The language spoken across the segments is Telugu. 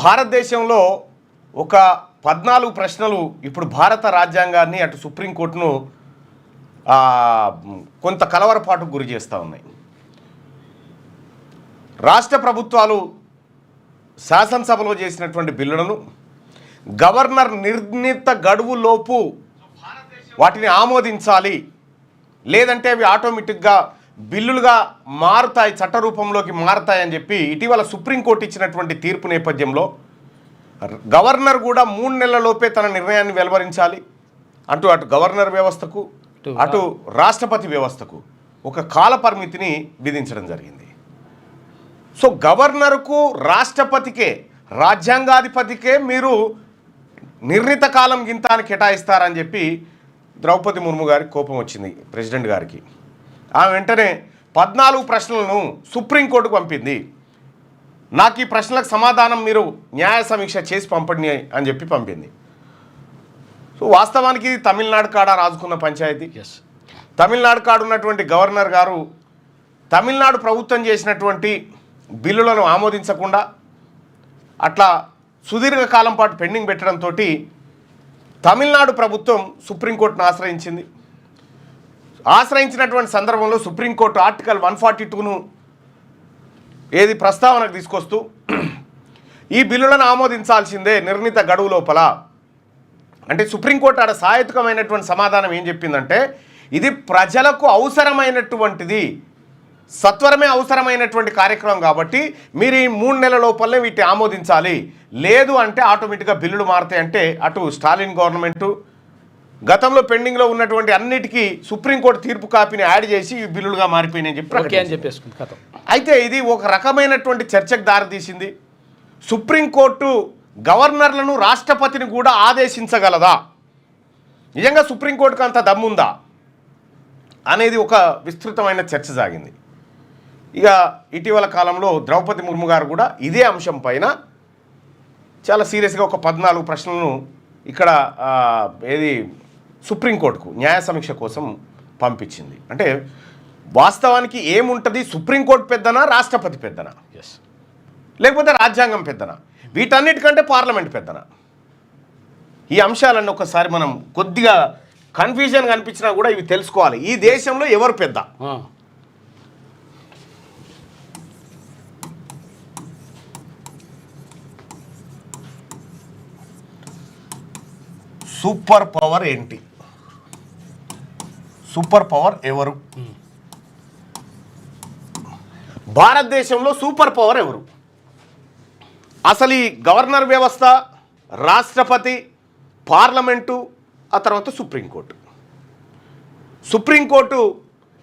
భారతదేశంలో ఒక 14 ప్రశ్నలు ఇప్పుడు భారత రాజ్యాంగాన్ని అటు సుప్రీంకోర్టును కొంత కలవరపాటుకు గురి చేస్తూ ఉన్నాయి. రాష్ట్ర ప్రభుత్వాలు శాసనసభలో చేసినటువంటి బిల్లులను గవర్నర్ నిర్ణీత గడువులోపు వాటిని ఆమోదించాలి, లేదంటే అవి ఆటోమేటిక్గా బిల్లులుగా మారుతాయి, చట్టరూపంలోకి మారుతాయని చెప్పి ఇటీవల సుప్రీంకోర్టు ఇచ్చినటువంటి తీర్పు నేపథ్యంలో గవర్నర్ కూడా 3 నెలలలోపే తన నిర్ణయాన్ని వెలువరించాలి అంటూ అటు గవర్నర్ వ్యవస్థకు అటు రాష్ట్రపతి వ్యవస్థకు ఒక కాల పరిమితిని విధించడం జరిగింది. సో గవర్నర్కు రాష్ట్రపతికే రాజ్యాంగాధిపతికే మీరు నిర్ణీత కాలం గింతాన్ని కేటాయిస్తారని చెప్పి ద్రౌపది ముర్ము గారికి కోపం వచ్చింది, ప్రెసిడెంట్ గారికి. ఆమె వెంటనే 14 ప్రశ్నలను సుప్రీంకోర్టుకు పంపింది. నాకు ఈ ప్రశ్నలకు సమాధానం మీరు న్యాయ సమీక్ష చేసి పంపండి అని చెప్పి పంపింది. సో వాస్తవానికి తమిళనాడు కాడ రాజుకున్న పంచాయతీ. తమిళనాడు కాడ ఉన్నటువంటి గవర్నర్ గారు తమిళనాడు ప్రభుత్వం చేసినటువంటి బిల్లులను ఆమోదించకుండా అట్లా సుదీర్ఘకాలం పాటు పెండింగ్ పెట్టడంతో తమిళనాడు ప్రభుత్వం సుప్రీంకోర్టును ఆశ్రయించింది. ఆశ్రయించినటువంటి సందర్భంలో సుప్రీంకోర్టు ఆర్టికల్ 142ను ఏది ప్రస్తావనకు తీసుకొస్తూ ఈ బిల్లులను ఆమోదించాల్సిందే నిర్ణీత గడువు లోపల అంటే సుప్రీంకోర్టు ఆడ సాయత్కమైనటువంటి సమాధానం ఏం చెప్పిందంటే ఇది ప్రజలకు అవసరమైనటువంటిది, సత్వరమే అవసరమైనటువంటి కార్యక్రమం కాబట్టి మీరు ఈ 3 నెలల లోపలనే వీటిని ఆమోదించాలి, లేదు అంటే ఆటోమేటిక్గా బిల్లులు మారుతాయంటే అటు స్టాలిన్ గవర్నమెంటు గతంలో పెండింగ్లో ఉన్నటువంటి అన్నిటికీ సుప్రీంకోర్టు తీర్పు కాపీని యాడ్ చేసి ఈ బిల్లులుగా మారిపోయినాయని చెప్పి అయితే ఇది ఒక రకమైనటువంటి చర్చకు దారితీసింది. సుప్రీంకోర్టు గవర్నర్లను రాష్ట్రపతిని కూడా ఆదేశించగలదా, నిజంగా సుప్రీంకోర్టుకు అంత దమ్ముందా అనేది ఒక విస్తృతమైన చర్చ సాగింది. ఇక ఇటీవల కాలంలో ద్రౌపది ముర్ము గారు కూడా ఇదే అంశం పైన చాలా సీరియస్గా ఒక 14 ప్రశ్నలను ఇక్కడ ఏది సుప్రీంకోర్టుకు న్యాయ సమీక్ష కోసం పంపించింది. అంటే వాస్తవానికి ఏముంటుంది, సుప్రీంకోర్టు పెద్దనా రాష్ట్రపతి పెద్దనా, లేకపోతే రాజ్యాంగం పెద్దనా, వీటన్నిటికంటే పార్లమెంట్ పెద్దనా? ఈ అంశాలన్నీ ఒకసారి మనం కొద్దిగా కన్ఫ్యూజన్ కనిపించినా కూడా ఇవి తెలుసుకోవాలి. ఈ దేశంలో ఎవరు పెద్ద? సూపర్ పవర్ ఏంటి? సూపర్ పవర్ ఎవరు? భారతదేశంలో సూపర్ పవర్ ఎవరు? అసలు ఈ గవర్నర్ వ్యవస్థ, రాష్ట్రపతి, పార్లమెంటు, ఆ తర్వాత సుప్రీంకోర్టు. సుప్రీంకోర్టు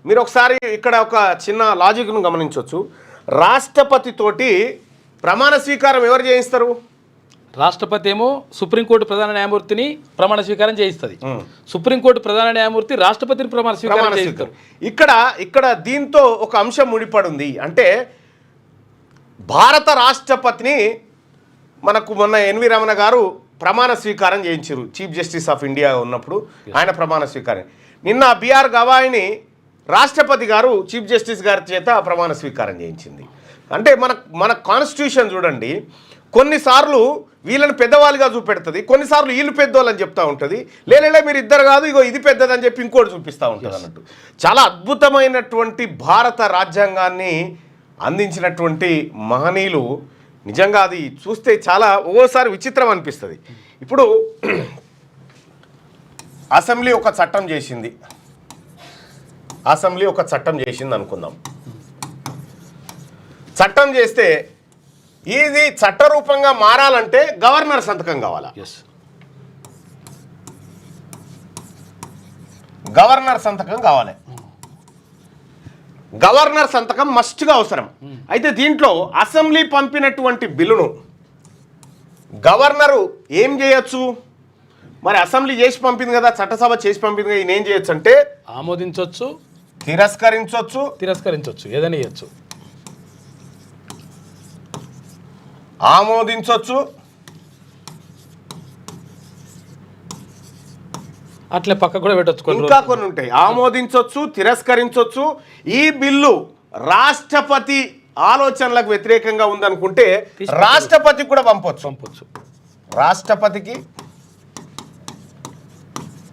మీరు ఒకసారి ఇక్కడ ఒక చిన్న లాజిక్ను గమనించవచ్చు. రాష్ట్రపతితోటి ప్రమాణ స్వీకారం ఎవరు చేయిస్తారు? రాష్ట్రపతి ఏమో సుప్రీంకోర్టు ప్రధాన న్యాయమూర్తిని ప్రమాణ స్వీకారం చేయిస్తుంది. సుప్రీంకోర్టు ప్రధాన న్యాయమూర్తి రాష్ట్రపతిని ప్రమాణ స్వీకారం చేయిస్తారు. ఇక్కడ దీంతో ఒక అంశం ముడిపడి ఉంది. అంటే భారత రాష్ట్రపతిని మనకు మొన్న ఎన్వి రమణ గారు ప్రమాణ స్వీకారం చేయించారు, చీఫ్ జస్టిస్ ఆఫ్ ఇండియా ఉన్నప్పుడు ఆయన ప్రమాణ స్వీకారం. నిన్న బిఆర్ గవాయిని రాష్ట్రపతి గారు చీఫ్ జస్టిస్ గారి చేత ప్రమాణ స్వీకారం చేయించింది. అంటే మన కాన్స్టిట్యూషన్ చూడండి, కొన్నిసార్లు వీళ్ళని పెద్దవాళ్ళుగా చూపెడుతుంది, కొన్నిసార్లు వీళ్ళు పెద్దవాళ్ళని చెప్తూ ఉంటుంది. లేలే మీరు ఇద్దరు కాదు, ఇగో ఇది పెద్దదని చెప్పి ఇంకోటి చూపిస్తూ ఉంటుంది అన్నట్టు. చాలా అద్భుతమైనటువంటి భారత రాజ్యాంగాన్ని అందించినటువంటి మహనీయులు. నిజంగా అది చూస్తే చాలా ఓసారి విచిత్రం అనిపిస్తుంది. ఇప్పుడు అసెంబ్లీ ఒక చట్టం చేసింది అనుకుందాం. చట్టం చేస్తే ఇది చట్టరూపంగా మారాలంటే గవర్నర్ సంతకం కావాలా? గవర్నర్ సంతకం కావాలి. గవర్నర్ సంతకం మస్ట్గా అవసరం. అయితే దీంట్లో అసెంబ్లీ పంపినటువంటి బిల్లును గవర్నరు ఏం చేయొచ్చు? మరి అసెంబ్లీ చేసి పంపింది కదా, చట్టసభ చేసి పంపింది కదా, ఈయన ఏం చేయొచ్చు అంటే ఆమోదించవచ్చు, తిరస్కరించవచ్చు, ఏదైనా చేయొచ్చు. ఆమోదించవచ్చు, అట్లే పక్క కూడా పెట్టొచ్చు. ఇంకా కొన్ని ఉంటాయి. ఆమోదించవచ్చు, తిరస్కరించవచ్చు. ఈ బిల్లు రాష్ట్రపతి ఆలోచనలకు వ్యతిరేకంగా ఉందనుకుంటే రాష్ట్రపతికి కూడా పంపొచ్చు. రాష్ట్రపతికి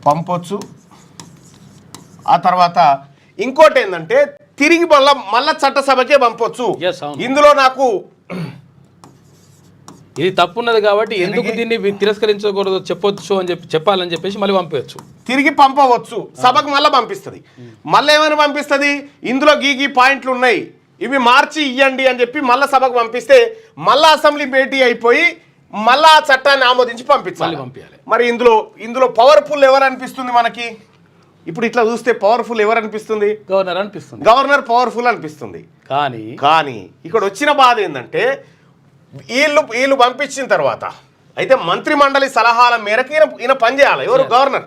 పంపొచ్చు. ఆ తర్వాత ఇంకోటి ఏంటంటే తిరిగి మళ్ళా చట్టసభకే పంపొచ్చు. ఇందులో నాకు ఇది తప్పున్నది కాబట్టి ఎందుకు దీన్ని తిరస్కరించకూడదు చెప్పొచ్చు అని చెప్పాలని చెప్పేసి మళ్ళీ పంపవచ్చు, తిరిగి పంపవచ్చు. సభకు మళ్ళీ పంపిస్తుంది. మళ్ళీ ఏమైనా పంపిస్తుంది, ఇందులో గీ పాయింట్లు ఉన్నాయి ఇవి మార్చి ఇవ్వండి అని చెప్పి మళ్ళీ సభకు పంపిస్తే మళ్ళా అసెంబ్లీ భేటీ అయిపోయి మళ్ళా ఆ చట్టాన్ని ఆమోదించి పంపించాలి. మరి ఇందులో పవర్ఫుల్ ఎవరు అనిపిస్తుంది మనకి? ఇప్పుడు ఇట్లా చూస్తే పవర్ఫుల్ ఎవరు అనిపిస్తుంది? గవర్నర్ పవర్ఫుల్ అనిపిస్తుంది. కానీ ఇక్కడ వచ్చిన బాధ ఏంటంటే వీళ్ళు పంపించిన తర్వాత అయితే మంత్రి మండలి సలహాల మేరకు ఈయన పనిచేయాలి. ఎవరు? గవర్నర్.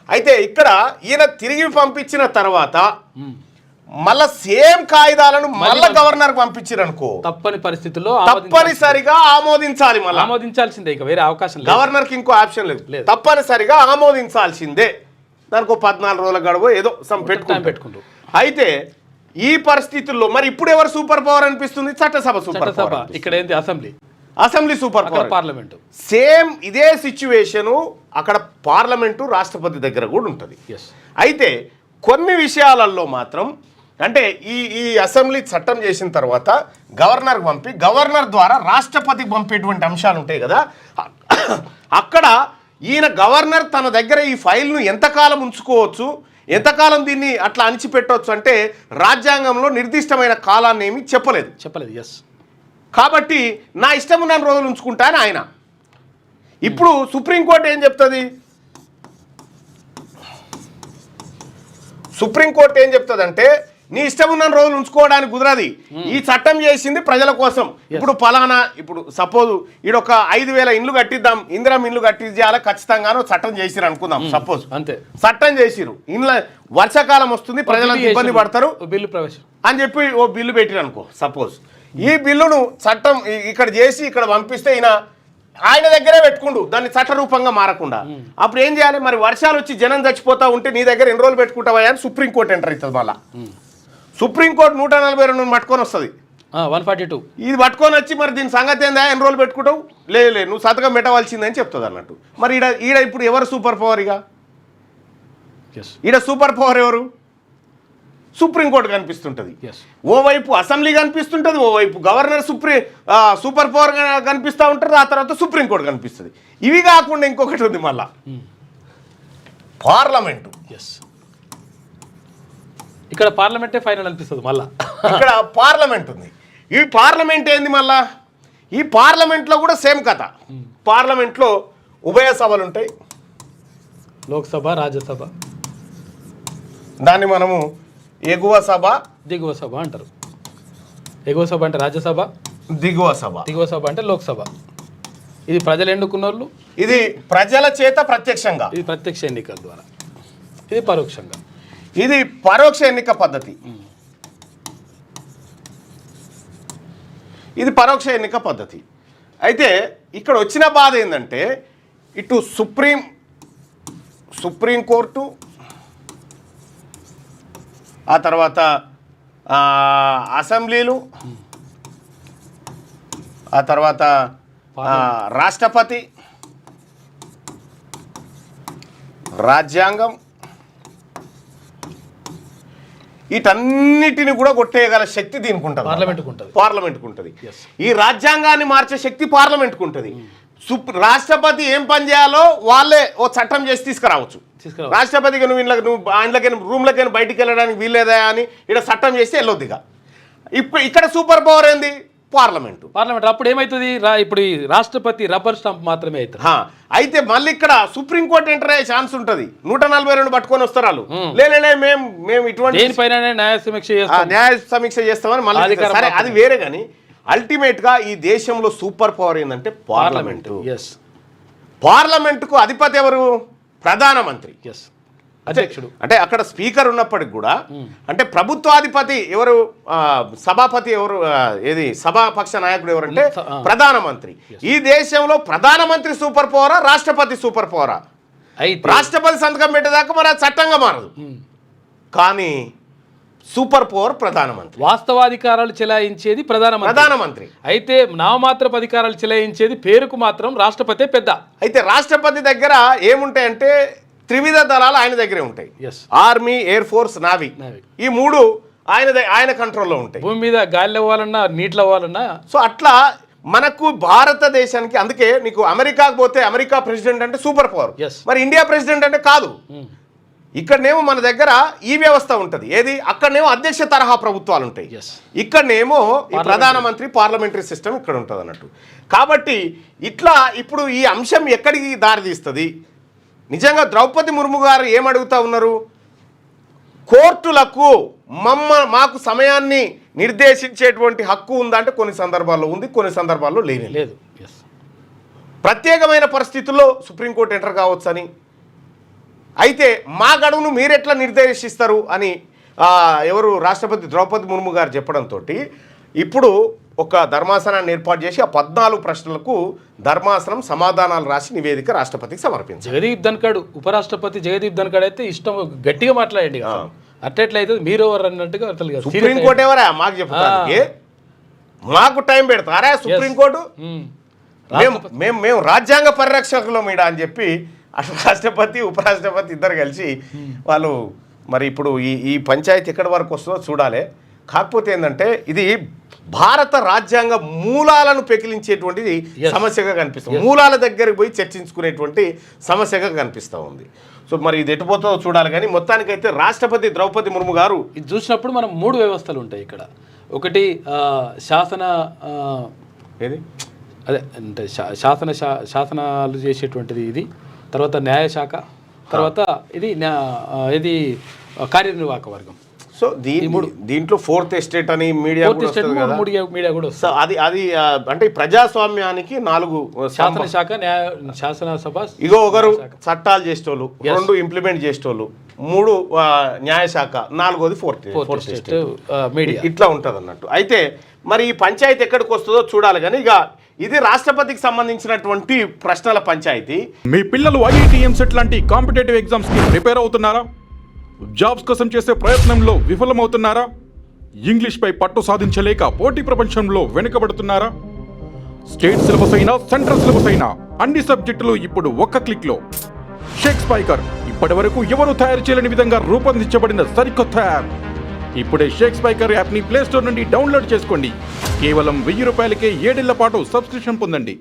అయితే ఇక్కడ ఈయన తిరిగి పంపించిన తర్వాత మళ్ళా సేమ్ కాయిదాలను మళ్ళా గవర్నర్ పంపించారు అనుకో, తప్పని పరిస్థితుల్లో తప్పనిసరిగా ఆమోదించాలి. మళ్ళీ ఆమోదించాల్సిందే, ఇక వేరే అవకాశం లేదు. గవర్నర్ కి ఇంకో ఆప్షన్ లేదు, తప్పనిసరిగా ఆమోదించాల్సిందే. దానికి 14 రోజుల గడువు ఏదో పెట్టుకుంటూ. అయితే ఈ పరిస్థితుల్లో మరి ఇప్పుడు ఎవరు సూపర్ పవర్ అనిపిస్తుంది? చట్టసభ సూపర్ పవర్. ఇక్కడ ఏంటి? Assembly super power. Parliament same ఇదే సిచ్యువేషను అక్కడ పార్లమెంటు రాష్ట్రపతి దగ్గర కూడా ఉంటుంది. అయితే కొన్ని విషయాలలో మాత్రం అంటే ఈ అసెంబ్లీ చట్టం చేసిన తర్వాత గవర్నర్కి పంపి గవర్నర్ ద్వారా రాష్ట్రపతికి పంపేటువంటి అంశాలు ఉంటాయి కదా, అక్కడ ఈయన గవర్నర్ తన దగ్గర ఈ ఫైల్ను ఎంతకాలం ఉంచుకోవచ్చు, ఎంతకాలం దీన్ని అట్లా అణిచిపెట్టవచ్చు అంటే రాజ్యాంగంలో నిర్దిష్టమైన కాలాన్ని ఏమి చెప్పలేదు. కాబట్టి నా ఇష్టం ఉన్న రోజులు ఉంచుకుంటా అని ఆయన. ఇప్పుడు సుప్రీంకోర్టు ఏం చెప్తుంది? సుప్రీంకోర్టు ఏం చెప్తుందంటే నీ ఇష్టం ఉన్న రోజులు ఉంచుకోవడానికి కుదరది, ఈ చట్టం చేసింది ప్రజల కోసం. ఇప్పుడు ఫలానా ఇప్పుడు సపోజ్ ఈడొక 5,000 ఇండ్లు కట్టిద్దాం, ఇందిరం ఇండ్లు కట్టించాలి ఖచ్చితంగానో చట్టం చేసిరు అనుకుందాం. సపోజ్ అంతే చట్టం చేసిరు, ఇండ్ల వర్షాకాలం వస్తుంది ప్రజలకు ఇబ్బంది పడతారు బిల్లు ప్రవేశం అని చెప్పి ఓ బిల్లు పెట్టిరు అనుకో. సపోజ్ ఈ బిల్లును చట్టం ఇక్కడ చేసి ఇక్కడ పంపిస్తే ఆయన దగ్గరే పెట్టుకుండు, దాన్ని చట్టరూపంగా మారకుండా. అప్పుడు ఏం చేయాలి? మరి వర్షాలు వచ్చి జనం చచ్చిపోతా ఉంటే నీ దగ్గర ఎన్ని రోజులు పెట్టుకుంటావా అని సుప్రీంకోర్టు ఎంటర్ అవుతుంది. మళ్ళా సుప్రీంకోర్టు 142 పట్టుకొని వస్తుంది, 142 ఇది పట్టుకొని వచ్చి మరి దీని సంగతి ఏందా, ఎన్ని రోజులు పెట్టుకుంటావు? లేదు నువ్వు సంతకం పెట్టవలసిందని చెప్తుంది అన్నట్టు. మరి ఈడ ఇప్పుడు ఎవరు సూపర్ పవర్? ఈడ సూపర్ పవర్ ఎవరు? సుప్రీంకోర్టు కనిపిస్తుంటుంది. ఓవైపు అసెంబ్లీ కనిపిస్తుంటుంది, ఓవైపు గవర్నర్ సూపర్ పవర్ కనిపిస్తూ ఉంటారు, ఆ తర్వాత సుప్రీంకోర్టు కనిపిస్తుంది. ఇవి కాకుండా ఇంకొకటి ఉంది మళ్ళా, పార్లమెంటు. ఇక్కడ పార్లమెంటే ఫైనల్ అనిపిస్తుంది. మళ్ళా ఇక్కడ పార్లమెంట్ ఉంది. ఈ పార్లమెంట్ ఏంది? మళ్ళా ఈ పార్లమెంట్లో కూడా సేమ్ కథ. పార్లమెంట్లో ఉభయ సభలు ఉంటాయి, లోక్సభ రాజ్యసభ. దాన్ని మనము ఎగువ సభ దిగువ సభ అంటారు. ఎగువ సభ అంటే రాజ్యసభ, దిగువ సభ అంటే లోక్సభ. ఇది ప్రజలు ఎన్నుకున్న వాళ్ళు, ఇది ప్రజల చేత ప్రత్యక్షంగా, ఇది ప్రత్యక్ష ఎన్నికల ద్వారా, ఇది పరోక్షంగా, ఇది పరోక్ష ఎన్నిక పద్ధతి. ఇది పరోక్ష ఎన్నిక పద్ధతి. అయితే ఇక్కడ వచ్చిన బాధ ఏంటంటే ఇటు సుప్రీంకోర్టు, ఆ తర్వాత అసెంబ్లీలు, ఆ తర్వాత రాష్ట్రపతి, రాజ్యాంగం, వీటన్నిటిని కూడా కొట్టేయగల శక్తి దీనికి ఉంటుంది, పార్లమెంట్కు ఉంటుంది. ఈ రాజ్యాంగాన్ని మార్చే శక్తి పార్లమెంట్కు ఉంటుంది. రాష్ట్రపతి ఏం పని చేయాలో వాళ్ళే ఓ చట్టం చేసి తీసుకురావచ్చు. రాష్ట్రపతికి నువ్వు ఆయనలకైనా రూమ్లకైనా బయటికి వెళ్ళడానికి వీల్లేదా అని ఇక్కడ చట్టం చేస్తే వెళ్ళొద్దిగా. ఇక్కడ సూపర్ పవర్ ఏంది? పార్లమెంట్. అప్పుడు ఏమవుతుంది? ఇప్పుడు రాష్ట్రపతి రబ్బర్ స్టాంప్ మాత్రమే అవుతుంది. అయితే మళ్ళీ ఇక్కడ సుప్రీంకోర్టు ఎంటర్ అయ్యే ఛాన్స్ ఉంటుంది. 142 పట్టుకొని వస్తారు వాళ్ళు. లేనే మేము ఇటువంటి న్యాయ సమీక్ష చేస్తామని మళ్ళీ. సరే అది వేరే, కానీ అల్టిమేట్ గా ఈ దేశంలో సూపర్ పవర్ ఏంటంటే పార్లమెంటు. పార్లమెంటుకు అధిపతి ఎవరు? ప్రధానమంత్రి, అధ్యక్షుడు. అంటే అక్కడ స్పీకర్ ఉన్నప్పటికి కూడా అంటే ప్రభుత్వాధిపతి ఎవరు? సభాపతి ఎవరు? ఏది సభాపక్ష నాయకుడు ఎవరంటే ప్రధానమంత్రి. ఈ దేశంలో ప్రధానమంత్రి సూపర్ పవరా, రాష్ట్రపతి సూపర్ పవరా? రాష్ట్రపతి సంతకం పెట్టేదాకా మరి అది చట్టంగా మారదు. కానీ సూపర్ పవర్ ప్రధానమంత్రి. వాస్తవాధికారాలు చెలాయించేది ప్రధానమంత్రి. అయితే నామమాత్రపు అధికారాలు చెలాయించేది పేరుకు మాత్రం రాష్ట్రపతి పెద్ద. అయితే రాష్ట్రపతి దగ్గర ఏముంటాయంటే త్రివిధ దళాలు ఆయన దగ్గరే ఉంటాయి. Army, air force, navy. ఈ మూడు ఆయన కంట్రోల్లో ఉంటాయి. భూమి మీద గాలిలో అవ్వాలన్నా నీటిలో అవ్వాలన్నా. సో అట్లా మనకు భారతదేశానికి, అందుకే నీకు అమెరికాకు పోతే అమెరికా ప్రెసిడెంట్ అంటే సూపర్ పవర్, మరి ఇండియా ప్రెసిడెంట్ అంటే కాదు. ఇక్కడనేమో మన దగ్గర ఈ వ్యవస్థ ఉంటుంది. ఏది అక్కడనేమో అధ్యక్ష తరహా ప్రభుత్వాలు ఉంటాయి, ఇక్కడనేమో ఈ ప్రధానమంత్రి పార్లమెంటరీ సిస్టమ్ ఇక్కడ ఉంటుంది అన్నట్టు. కాబట్టి ఇట్లా ఇప్పుడు ఈ అంశం ఎక్కడికి దారితీస్తుంది? నిజంగా ద్రౌపది ముర్ము గారు ఏమడుగుతా ఉన్నారు? కోర్టులకు మాకు సమయాన్ని నిర్దేశించేటువంటి హక్కు ఉందంటే కొన్ని సందర్భాల్లో ఉంది, కొన్ని సందర్భాల్లో లేదు. ప్రత్యేకమైన పరిస్థితుల్లో సుప్రీంకోర్టు ఎంటర్ కావచ్చని, అయితే మా గడువును మీరెట్లా నిర్దేశిస్తారు అని ఎవరు రాష్ట్రపతి ద్రౌపది ముర్ము గారు చెప్పడంతో ఇప్పుడు ఒక ధర్మాసనాన్ని ఏర్పాటు చేసి ఆ 14 ప్రశ్నలకు ధర్మాసనం సమాధానాలు రాసి నివేదిక రాష్ట్రపతికి సమర్పించారు. జగదీప్ ధన్ఖడ్ ఉపరాష్ట్రపతి జగదీప్ ధన్ఖడ్ అయితే ఇష్టం గట్టిగా మాట్లాడండి, అట్లయితే మీరు ఎవరు అన్నట్టుగా. సుప్రీంకోర్టు ఎవరా మాకు చెప్తానికి? మాకు టైం పెడతారా సుప్రీంకోర్టు? మేము రాజ్యాంగ పరిరక్షకులు మీడ అని చెప్పి అటు రాష్ట్రపతి ఉపరాష్ట్రపతి ఇద్దరు కలిసి వాళ్ళు మరి ఇప్పుడు ఈ పంచాయతీ ఎక్కడి వరకు వస్తుందో చూడాలి. కాకపోతే ఏంటంటే ఇది భారత రాజ్యాంగ మూలాలను పెకిలించేటువంటి సమస్యగా కనిపిస్తుంది. మూలాల దగ్గరికి పోయి చర్చించుకునేటువంటి సమస్యగా కనిపిస్తూ ఉంది. సో మరి ఇది ఎటుపోతుందో చూడాలి. కానీ మొత్తానికైతే రాష్ట్రపతి ద్రౌపది ముర్ము గారు ఇది చూసినప్పుడు మనం 3 వ్యవస్థలు ఉంటాయి ఇక్కడ. ఒకటి ఏది అదే అంటే శాసనాలు చేసేటువంటిది ఇది, తర్వాత న్యాయశాఖ, తర్వాత ఇది కార్యనిర్వాహక వర్గం. సో దీంట్లో ఫోర్త్ ఎస్టేట్ అని మీడియా కూడా వస్తుంది. అది అంటే ప్రజాస్వామ్యానికి 4 శాసనశాఖ, శాసనసభ, ఇగో ఒకరు చట్టాలు చేసేటోళ్ళు, 2 ఇంప్లిమెంట్ చేసేటోళ్ళు, 3 న్యాయశాఖ, 4వది ఫోర్త్ ఎస్టేట్ మీడియా. ఇట్లా ఉంటుంది అన్నట్టు. అయితే మరి ఈ పంచాయతీ ఎక్కడికి వస్తుందో చూడాలి. కానీ ఇక ఇది రాష్ట్రపతికి సంబంధించినటువంటి ప్రశ్నల పంచాయతీ. మీ పిల్లలు ఐఐటి, ఎంసెట్ లాంటి కాంపిటేటివ్ ఎగ్జామ్స్ కి ప్రిపేర్ అవుతున్నారా? జాబ్స్ కోసం చేసే ప్రయత్నంలో విఫలమవుతున్నారా? ఇంగ్లీష్ పై పట్టు సాధించలేక పోటీ ప్రపంచంలో వెనుకబడుతున్నారా? స్టేట్ సిలబస్ అయినా సెంట్రల్ సిలబస్ అయినా అన్ని సబ్జెక్టులు ఇప్పుడు ఒక్క క్లిక్ లో. షేక్ స్పైకర్ ఇప్పటి వరకు ఎవరు తయారు చేయలేని విధంగా రూపొందించబడిన సరికొత్త యాప్. ఇప్పుడే షేక్ స్పైకర్ యాప్ ని ప్లే స్టోర్ నుండి డౌన్లోడ్ చేసుకోండి. కేవలం 1000 రూపాయలకే 7 ఏళ్ల పాటు సబ్స్క్రిప్షన్ పొందండి.